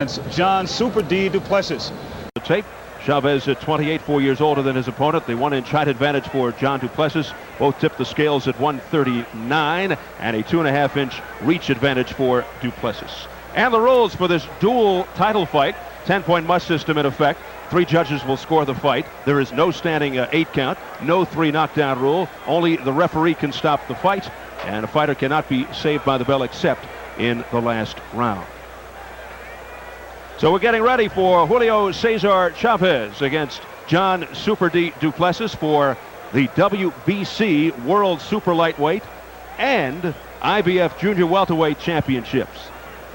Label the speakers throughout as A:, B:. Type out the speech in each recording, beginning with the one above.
A: It's John Super D. Duplessis.
B: The tape. Chavez at 28, 4 years older than his opponent. The 1-inch height advantage for John Duplessis. Both tip the scales at 139 and a 2.5-inch reach advantage for Duplessis. And the rules for this dual title fight. 10-point must system in effect. 3 judges will score the fight. There is no standing 8 count. No 3 knockdown rule. Only the referee can stop the fight. And a fighter cannot be saved by the bell except in the last round. So we're getting ready for Julio Cesar Chavez against John Super D. Duplessis for the WBC World Super Lightweight and IBF Junior Welterweight Championships.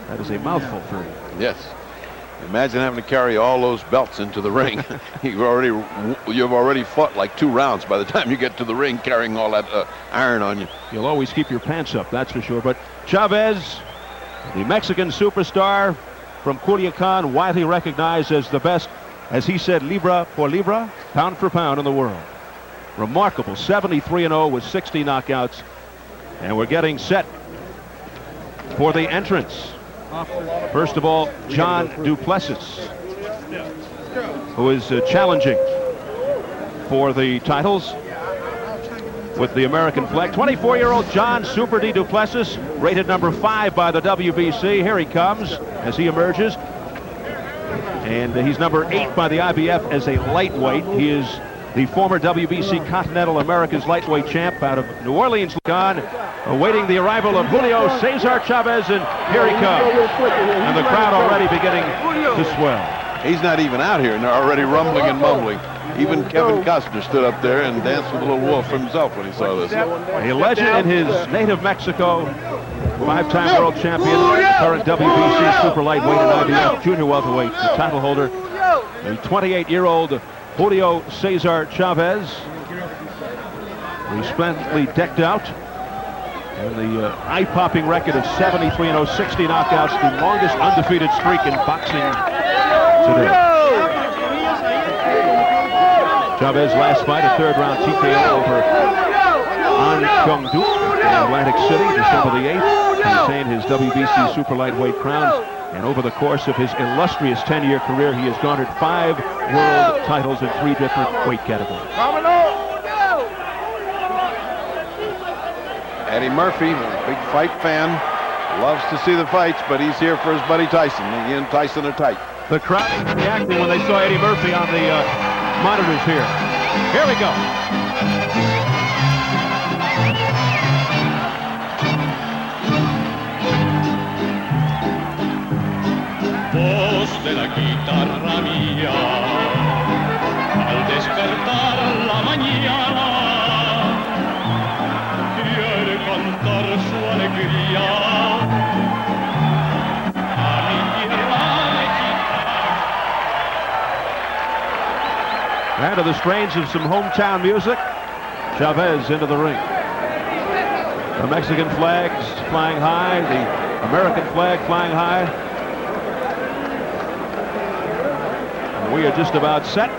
B: That is a mouthful for you.
C: Yes. Imagine having to carry all those belts into the ring. You've already fought like 2 rounds by the time you get to the ring carrying all that iron on you.
B: You'll always keep your pants up, that's for sure. But Chavez, the Mexican superstar, from Culiacan, widely recognized as the best, as he said, libra por libra, pound for pound in the world. Remarkable, 73-0 with 60 knockouts. And we're getting set for the entrance. First of all, John Duplessis, who is challenging for the titles with the American flag. 24-year-old John Super D. Duplessis, rated number 5 by the WBC. Here he comes as he emerges. And he's number 8 by the IBF as a lightweight. He is the former WBC Continental America's lightweight champ out of New Orleans. Awaiting the arrival of Julio Cesar Chavez, and here he comes. And the crowd already beginning to swell.
C: He's not even out here, and they're already rumbling and mumbling. Even Kevin Costner stood up there and danced with a little wolf himself when he saw this.
B: A legend in his native Mexico, 5-time world champion, current WBC super lightweight and IBF junior welterweight, the title holder, the 28-year-old Julio Cesar Chavez, resplendently decked out, and the eye-popping record of 73-0, 60 knockouts, the longest undefeated streak in boxing today. Chavez last fight, a 3rd-round TKO over An Kyung-du in Atlantic City, December the 8th, to retain his WBC super lightweight crown. And over the course of his illustrious 10-year career, he has garnered 5 world titles in 3 different weight categories.
C: Eddie Murphy, a big fight fan, loves to see the fights, but he's here for his buddy Tyson. He and Tyson are tight.
B: The crowd reacting when they saw Eddie Murphy on the monitors here. Here we go.
D: Voz de la guitarra mía, al despertar la mañana, quiere cantar su alegría a mi tierra mexicana.
B: And to the strains of some hometown music, Chavez into the ring. The Mexican flags flying high, the American flag flying high. We are just about set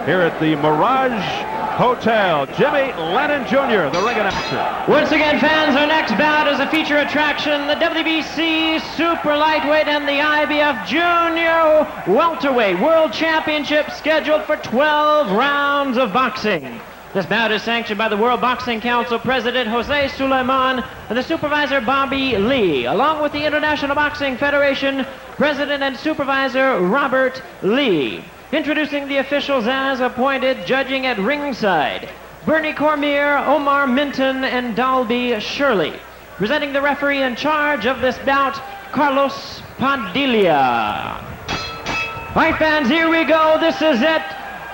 B: here at the Mirage Hotel. Jimmy Lennon Jr., the ring announcer.
E: Once again, fans, our next bout is a feature attraction, the WBC Super Lightweight and the IBF Junior Welterweight World Championship, scheduled for 12 rounds of boxing. This bout is sanctioned by the World Boxing Council President Jose Sulaiman and the supervisor Bobby Lee, along with the International Boxing Federation President and Supervisor Robert Lee. Introducing the officials as appointed, judging at ringside, Bernie Cormier, Omar Minton, and Dalby Shirley. Presenting the referee in charge of this bout, Carlos Padilla. All right, fans, here we go. This is it.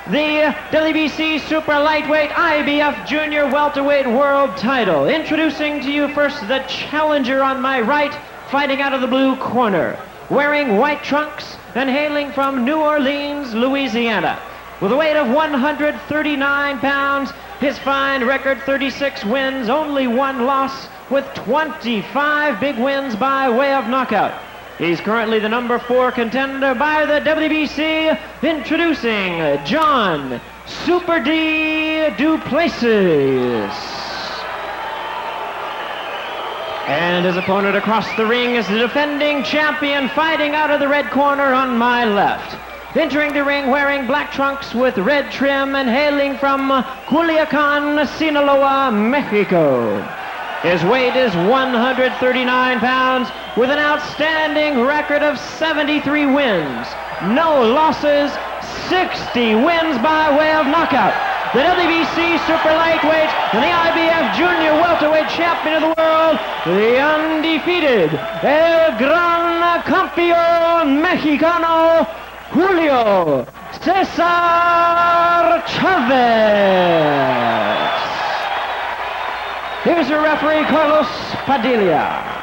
E: The WBC Super Lightweight IBF Junior Welterweight World Title. Introducing to you first the challenger on my right, fighting out of the blue corner, wearing white trunks and hailing from New Orleans, Louisiana. With a weight of 139 pounds, his fine record 36 wins, only 1 loss, with 25 big wins by way of knockout. He's currently the number 4 contender by the WBC, introducing John Super D. Duplessis. And his opponent across the ring is the defending champion, fighting out of the red corner on my left. Entering the ring wearing black trunks with red trim and hailing from Culiacan, Sinaloa, Mexico. His weight is 139 pounds with an outstanding record of 73 wins, no losses, 60 wins by way of knockout. The WBC Super Lightweight and the IBF Junior Welterweight Champion of the world, the undefeated El Gran Campeón Mexicano, Julio Cesar Chavez. Here's your referee, Carlos Padilla.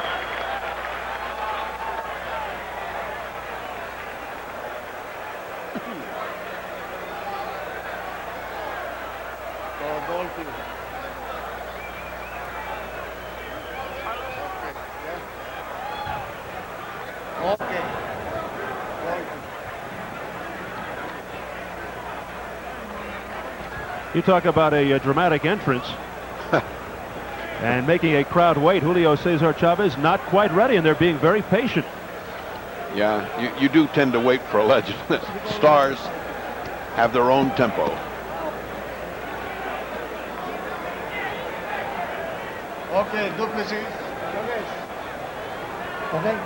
B: You talk about a dramatic entrance and making a crowd wait. Julio Cesar Chavez not quite ready, and they're being very patient.
C: Yeah, you do tend to wait for a legend. Stars have their own tempo.
F: Okay, Duplessis. Okay.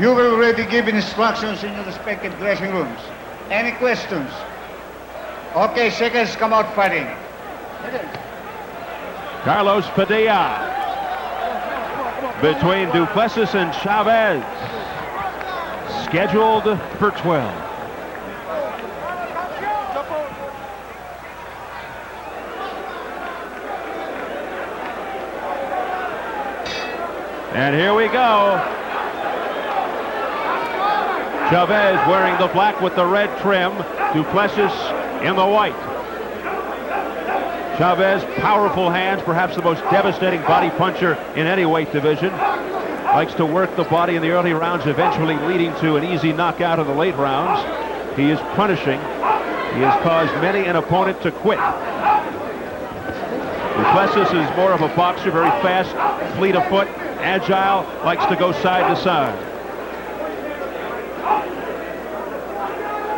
F: You will already give instructions in your respective dressing rooms. Any questions? Okay, seconds come out fighting.
B: Carlos Padilla between Duplessis and Chavez, scheduled for 12. And here we go. Chavez wearing the black with the red trim, Duplessis in the white. Chavez, powerful hands, perhaps the most devastating body puncher in any weight division. Likes to work the body in the early rounds, eventually leading to an easy knockout in the late rounds. He is punishing. He has caused many an opponent to quit. Duplessis is more of a boxer, very fast, fleet of foot, agile, likes to go side to side.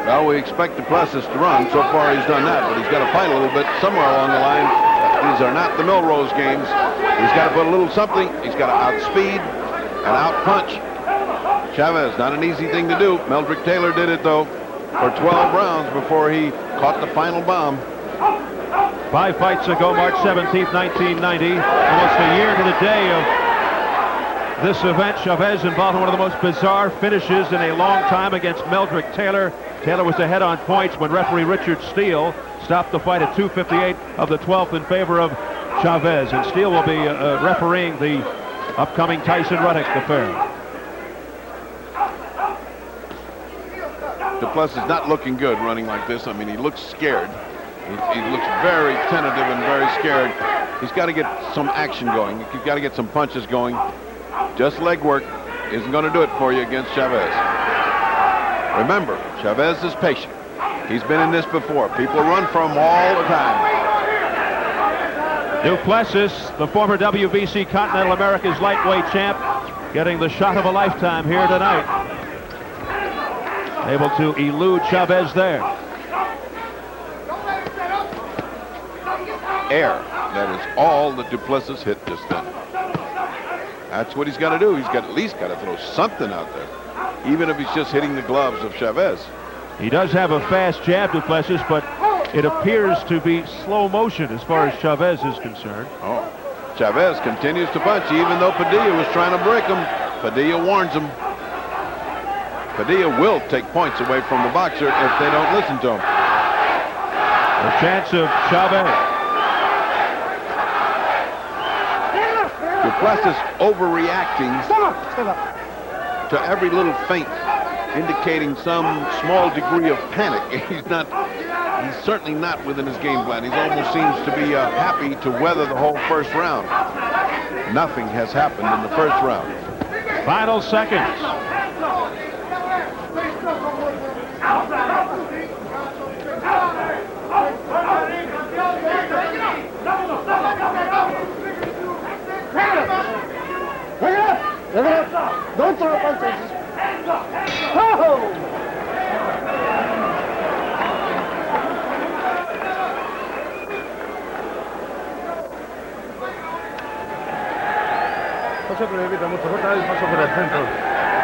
C: Well, we expect Duplessis to run. So far, he's done that, but he's got to fight a little bit somewhere along the line. These are not the Milrose games. He's got to put a little something. He's got to outspeed and outpunch. Chavez, not an easy thing to do. Meldrick Taylor did it, though, for 12 rounds before he caught the final bomb.
B: 5 fights ago, March 17th, 1990, almost a year to the day of this event. Chavez involved in one of the most bizarre finishes in a long time against Meldrick Taylor. Taylor was ahead on points when referee Richard Steele stopped the fight at 2:58 of the 12th in favor of Chavez. And Steele will be refereeing the upcoming Tyson Ruddock affair.
C: Duplessis not looking good running like this. I mean, he looks scared. He looks very tentative and very scared. He's got to get some action going. He's got to get some punches going. Just leg work isn't going to do it for you against Chavez. Remember, Chavez is patient. He's been in this before. People run from him all the time.
B: Duplessis, the former WBC Continental America's lightweight champ, getting the shot of a lifetime here tonight. Able to elude Chavez there.
C: Air. That is all that Duplessis hit just then. That's what he's got to do. He's got at least got to throw something out there, even if he's just hitting the gloves of Chavez.
B: He does have a fast jab, Duplessis, but it appears to be slow motion as far as Chavez is concerned.
C: Oh, Chavez continues to punch, even though Padilla was trying to break him. Padilla warns him. Padilla will take points away from the boxer if they don't listen to him.
B: The chance of Chavez.
C: Duplessis overreacting to every little feint, indicating some small degree of panic. He's certainly not within his game plan. He almost seems to be happy to weather the whole first round. Nothing has happened in the first round.
B: Final seconds.
G: Don't throw punches. Oh!
H: No se precipita mucho, corta el paso por el centro.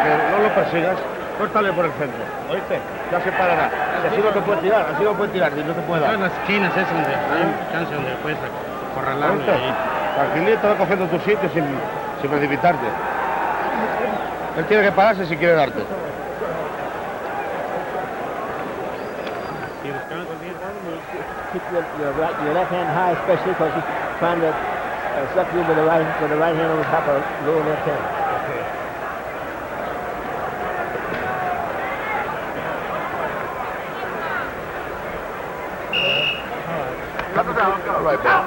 H: Que no lo persigas, córtale por el centro. ¿Oíste? Ya se parará. Y así no te puede tirar, así no puede tirar, y no te puede dar.
I: En las esquinas es donde hay chance donde puedes acorralarlo.
H: Tranquilito, va cogiendo tu sitio sin precipitarte. Él tiene que pararse si quiere darte.
G: Keep your left hand high, especially because he's trying to suck you with the right hand on the top of the lower left hand.
C: All right, man.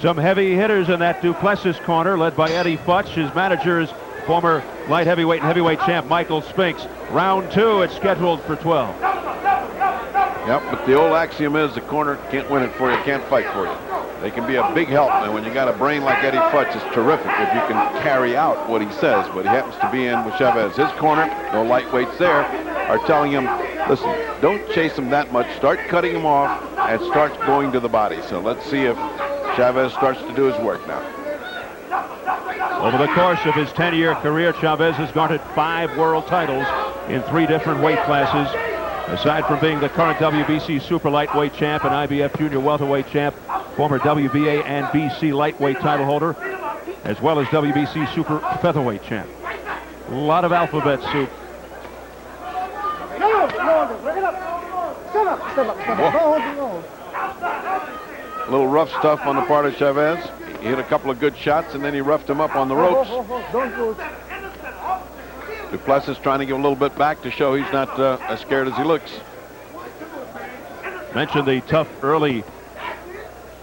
B: Some heavy hitters in that Duplessis corner, led by Eddie Futch. His manager is former light heavyweight and heavyweight champ Michael Spinks. Round 2, it's scheduled for 12.
C: Yep, but the old axiom is the corner can't win it for you, can't fight for you. They can be a big help, and when you got a brain like Eddie Futch, it's terrific if you can carry out what he says. But he happens to be in with Chavez. His corner, no lightweights there, are telling him, listen, don't chase him that much. Start cutting him off and start going to the body. So let's see if Chavez starts to do his work now.
B: Over the course of his 10-year career, Chavez has garnered 5 world titles in 3 different weight classes. Aside from being the current WBC super lightweight champ and IBF junior welterweight champ, former WBA and BC lightweight title holder, as well as WBC super featherweight champ. A lot of alphabet soup.
C: A little rough stuff on the part of Chavez. He hit a couple of good shots, and then he roughed him up on the ropes. Duplessis trying to give a little bit back to show he's not as scared as he looks.
B: Mentioned the tough early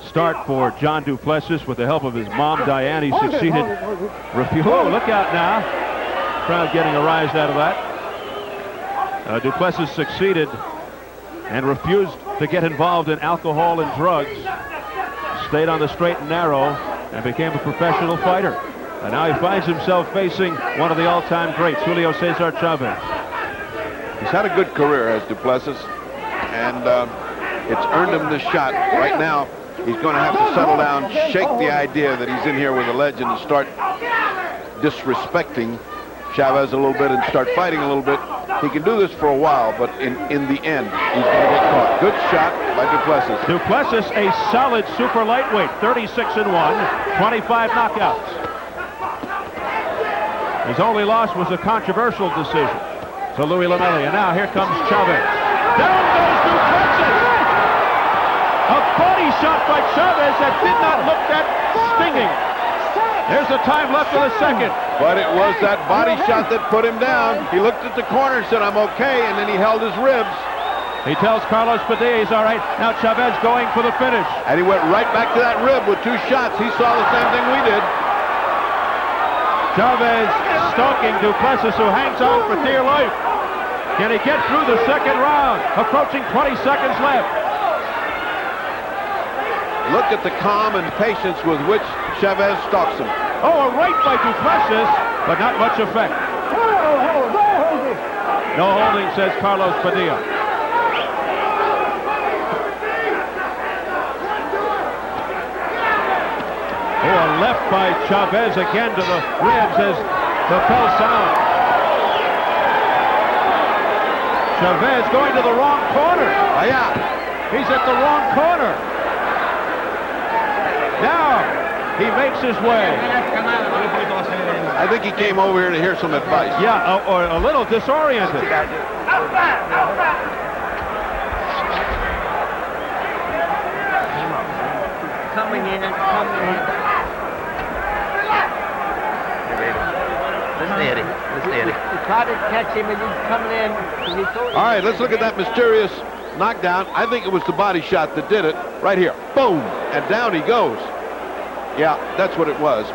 B: start for John Duplessis with the help of his mom, Diane. He succeeded. Oh, look out now. Crowd getting a rise out of that. Duplessis succeeded and refused to get involved in alcohol and drugs. Stayed on the straight and narrow and became a professional fighter. And now he finds himself facing one of the all-time greats, Julio Cesar Chavez.
C: He's had a good career as Duplessis, and it's earned him this shot. Right now, he's going to have to settle down, shake the idea that he's in here with a legend, and start disrespecting Chavez a little bit and start fighting a little bit. He can do this for a while, but in the end, he's going to get caught. Good shot by Duplessis.
B: Duplessis, a solid super lightweight, 36-1, 25 knockouts. His only loss was a controversial decision to Louis Lamelli. And now here comes Chavez. Down goes Duplessis! A body shot by Chavez that did not look that stinging. There's the time left of the second.
C: But it was that body shot that put him down. He looked at the corner and said, I'm okay, and then he held his ribs.
B: He tells Carlos Padilla he's all right. Now Chavez going for the finish.
C: And he went right back to that rib with 2 shots. He saw the same thing we did.
B: Chavez stalking Duplessis, who hangs on for dear life. Can he get through the second round? Approaching 20 seconds left.
C: Look at the calm and patience with which Chavez stalks him.
B: Oh, a right by Duplessis, but not much effect. No holding, says Carlos Padilla. Oh, a left by Chavez again to the ribs as the bell sounds. Chavez going to the wrong corner.
C: Oh, yeah.
B: He's at the wrong corner. Now he makes his way.
C: I think he came over here to hear some advice.
B: Yeah, or a little disoriented.
G: Coming in. He tried to catch him and he's coming in.
C: All right, let's look at that mysterious knockdown. I think it was the body shot that did it. Right here. Boom. And down he goes. Yeah, that's what it was.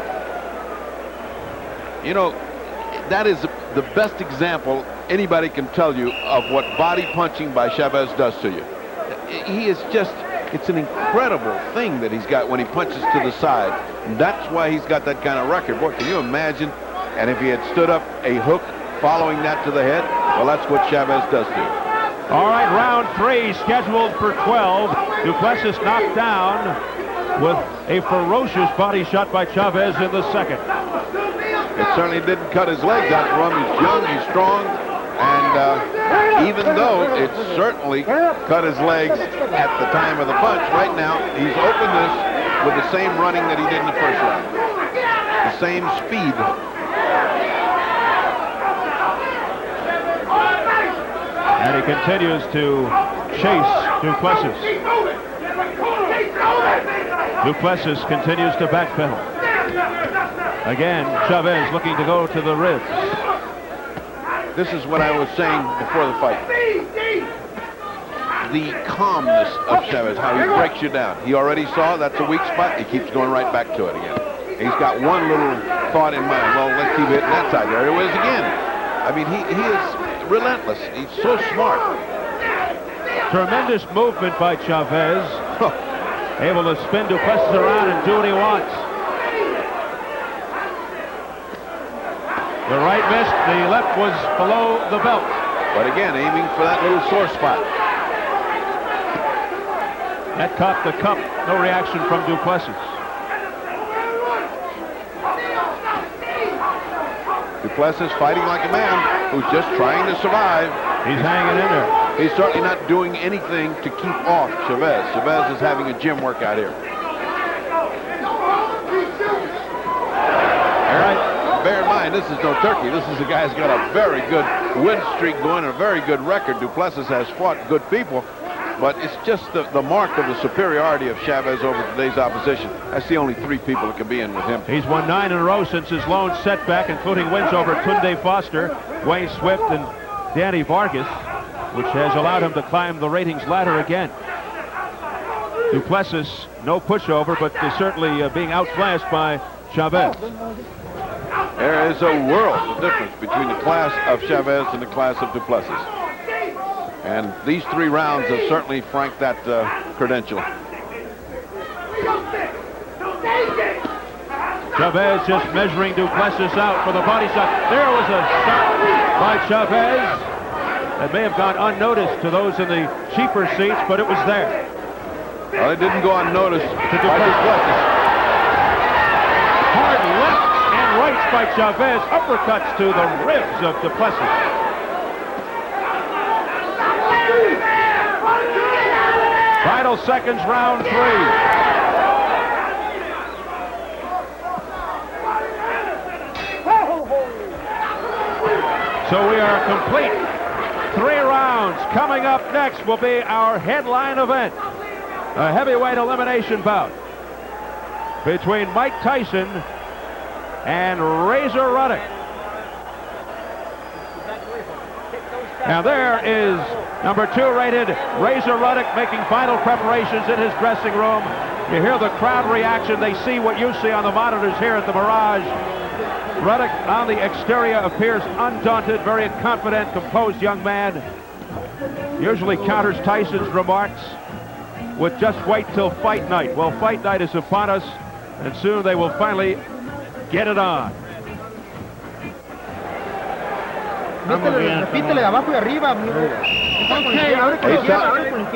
C: You know, that is the best example anybody can tell you of what body punching by Chavez does to you. He is just It's an incredible thing that he's got when he punches to the side. And that's why he's got that kind of record. Boy, can you imagine? And if he had stood up a hook following that to the head, well, that's what Chavez does to him.
B: All right, round 3 scheduled for 12. Duplessis knocked down with a ferocious body shot by Chavez in the second.
C: It certainly didn't cut his legs out for him. He's young, he's strong, and even though it certainly cut his legs at the time of the punch, right now he's opened this with the same running that he did in the first round. The same speed.
B: And he continues to chase Duplessis. Duplessis continues to backpedal. Again, Chavez looking to go to the ribs.
C: This is what I was saying before the fight. The calmness of Chavez, how he breaks you down. He already saw that's a weak spot. He keeps going right back to it again. He's got one little thought in mind. Well, let's keep hitting that side. There it is again. I mean, he is relentless. He's so smart.
B: Tremendous movement by Chavez. Able to spin Duplessis around and do what he wants. The right missed. The left was below the belt.
C: But again, aiming for that little sore spot.
B: That caught the cup. No reaction from Duplessis.
C: Duplessis fighting like a man who's just trying to survive.
B: He's hanging in there.
C: He's certainly not doing anything to keep off Chavez. Chavez is having a gym workout here. All right, bear in mind, this is no turkey. This is a guy who's got a very good win streak going, a very good record. Duplessis has fought good people, but it's just the mark of the superiority of Chavez over today's opposition. That's the only 3 people that can be in with him.
B: He's won 9 in a row since his lone setback, including wins over Tunde Foster, Wayne Swift, and Danny Vargas, which has allowed him to climb the ratings ladder again. Duplessis, no pushover, but is certainly being outclassed by Chavez.
C: There is a world of difference between the class of Chavez and the class of Duplessis. And these 3 rounds have certainly franked that credential.
B: Chavez just measuring Duplessis out for the body shot. There was a shot by Chavez that may have gone unnoticed to those in the cheaper seats, but it was there.
C: Well, it didn't go unnoticed to Duplessis.
B: Hard left and rights by Chavez. Uppercuts to the ribs of Duplessis. Final seconds, round 3. So we are complete. 3 rounds. Coming up next will be our headline event. A heavyweight elimination bout between Mike Tyson and Razor Ruddock. Now there is number 2 rated Razor Ruddock making final preparations in his dressing room. You hear the crowd reaction. They see what you see on the monitors here at the Mirage. Ruddock on the exterior appears undaunted, very confident, composed young man. Usually counters Tyson's remarks with just wait till fight night. Well, fight night is upon us, and soon they will finally get it on.
H: Repítele de abajo y arriba.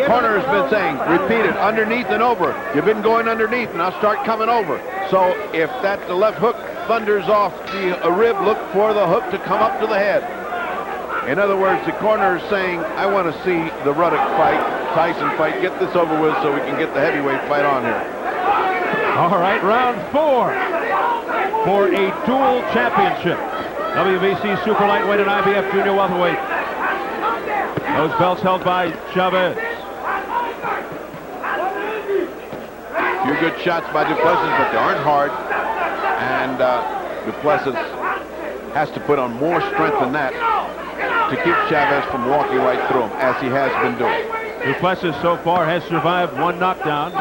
C: Corner has been saying, repeat it, underneath and over. You've been going underneath, now start coming over. So if the left hook thunders off the rib, look for the hook to come up to the head. In other words, the corner is saying, I want to see the Ruddock fight, Tyson fight, get this over with so we can get the heavyweight fight on here.
B: All right, round 4 for a dual championship. WBC Super Lightweight and IBF Junior Welterweight. Those belts held by Chavez.
C: A few good shots by Duplessis, but they aren't hard. And Duplessis has to put on more strength than that to keep Chavez from walking right through him, as he has been doing.
B: Duplessis so far has survived 1 knockdown.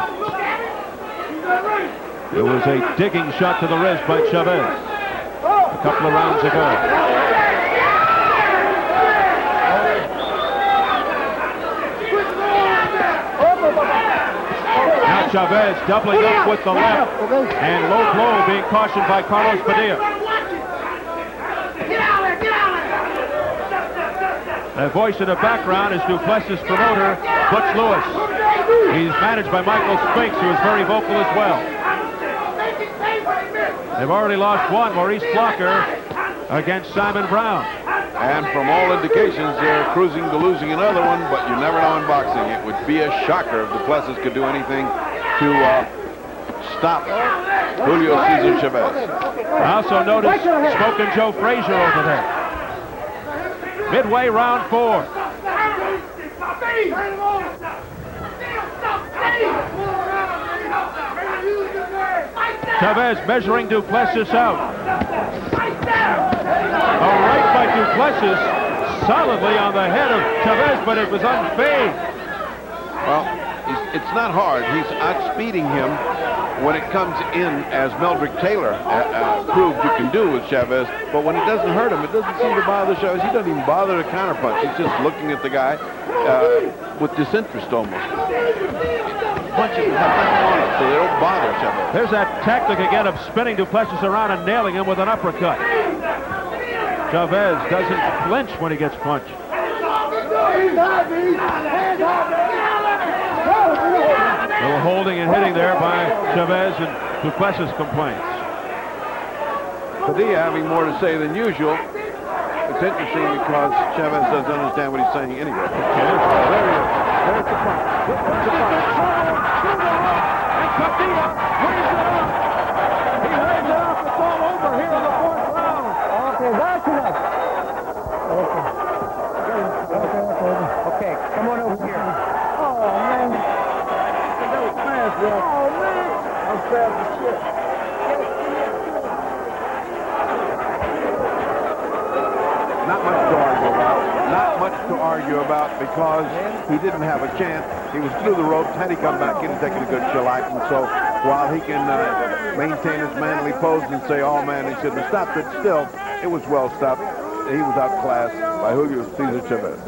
B: It was a digging shot to the wrist by Chavez a couple of rounds ago. Chavez doubling up with the left, and low blow being cautioned by Carlos Padilla. The voice in the background is Duplessis promoter, Butch Lewis. He's managed by Michael Spinks, who is very vocal as well. They've already lost one, Maurice Blocker, against Simon Brown.
C: And from all indications, they're cruising to losing another one, but you never know in boxing. It would be a shocker if Duplessis could do anything to stop Julio Cesar Chavez.
B: I also noticed Smoking Joe Frazier over there. Midway, round 4. Chavez measuring Duplessis out. A right by Duplessis solidly on the head of Chavez, but it was unfazed.
C: Well, it's not hard. He's outspeeding him when it comes in, as Meldrick Taylor proved you can do with Chavez. But when it doesn't hurt him, it doesn't seem to bother Chavez. He doesn't even bother to counterpunch. He's just looking at the guy with disinterest almost. Punches have nothing on it, so they don't bother Chavez.
B: There's that tactic again of spinning Duplessis around and nailing him with an uppercut. Chavez doesn't flinch when he gets punched. A little holding and hitting there by Chavez, and Duplessis complains.
C: Padilla having more to say than usual. It's interesting because Chavez doesn't understand what he's saying anyway.
B: There he is. There's the punch. There's the punch. And Padilla weighs it up. He weighs it up. It's all over here in the 4th round.
G: Okay, that's enough. Okay, come on over here. Oh, man. That was fast, bro. Oh, man. I'm fast as shit.
C: Not much to argue about. Not much to argue about because he didn't have a chance. He was through the ropes. Had he come back in and taken a good shellac, and so while he can maintain his manly pose and say, oh man, he shouldn't have stopped it, still, it was well stopped. He was outclassed by Julio Cesar Chavez.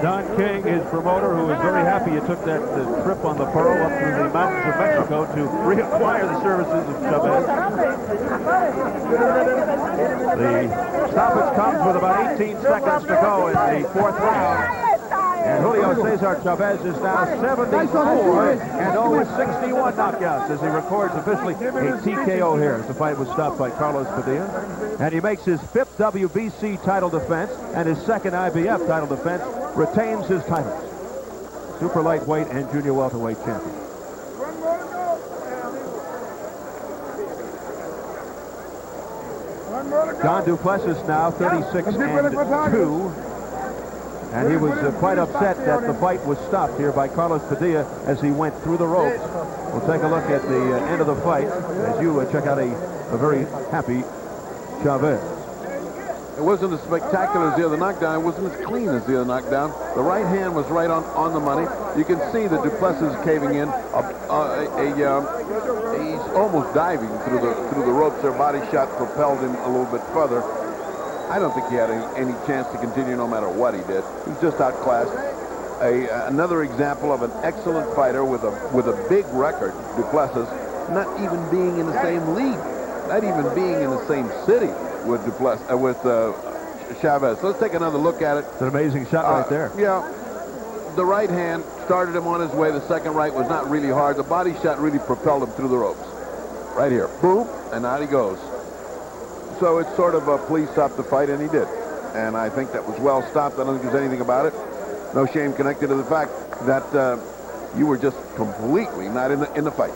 B: Don King, his promoter, who is very happy he took that trip on the Pearl up through the mountains of Mexico to reacquire the services of Chavez. The stoppage comes with about 18 seconds to go in the 4th round. And Julio Cesar Chavez is now 74 and 0-61 knockouts as he records officially a TKO here as the fight was stopped by Carlos Padilla. And he makes his 5th WBC title defense and his 2nd IBF title defense, retains his titles. Super lightweight and junior welterweight champion. Don Duplessis now 36-2. And he was quite upset that the fight was stopped here by Carlos Padilla as he went through the ropes. We'll take a look at the end of the fight as you check out a very happy Chavez.
C: It wasn't as spectacular as the other knockdown. It wasn't as clean as the other knockdown. The right hand was right on the money. You can see that Duplessis is caving in. He's almost diving through the ropes. Their body shot propelled him a little bit further. I don't think he had any chance to continue no matter what he did. He was just outclassed. Another example of an excellent fighter with a big record, Duplessis, not even being in the same league, not even being in the same city with Chavez. So let's take another look at it.
B: It's an amazing shot right there.
C: Yeah. The right hand started him on his way. The second right was not really hard. The body shot really propelled him through the ropes. Right here. Boom. And out he goes. So it's sort of a please stop the fight, and he did. And I think that was well stopped. I don't think there's anything about it. No shame connected to the fact that you were just completely not in the fight.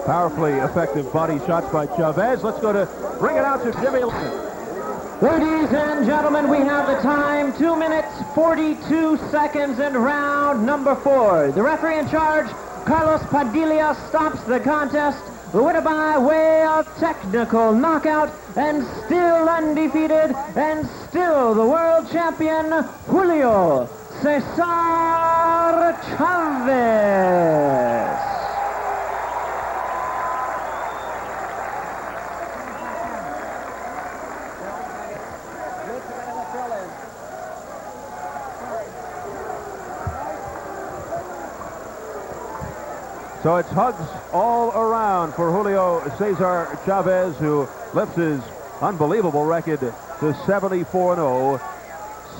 B: Powerfully effective body shots by Chavez. Let's go to bring it out to Jimmy.
E: Ladies and gentlemen, we have the time, 2 minutes, 42 seconds in round number 4. The referee in charge, Carlos Padilla, stops the contest. The winner by way of technical knockout, and still undefeated, and still the world champion, Julio Cesar Chavez.
B: So it's hugs all around for Julio Cesar Chavez, who lifts his unbelievable record to 74-0.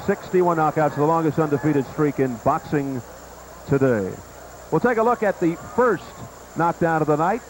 B: 61 knockouts, the longest undefeated streak in boxing today. We'll take a look at the first knockdown of the night.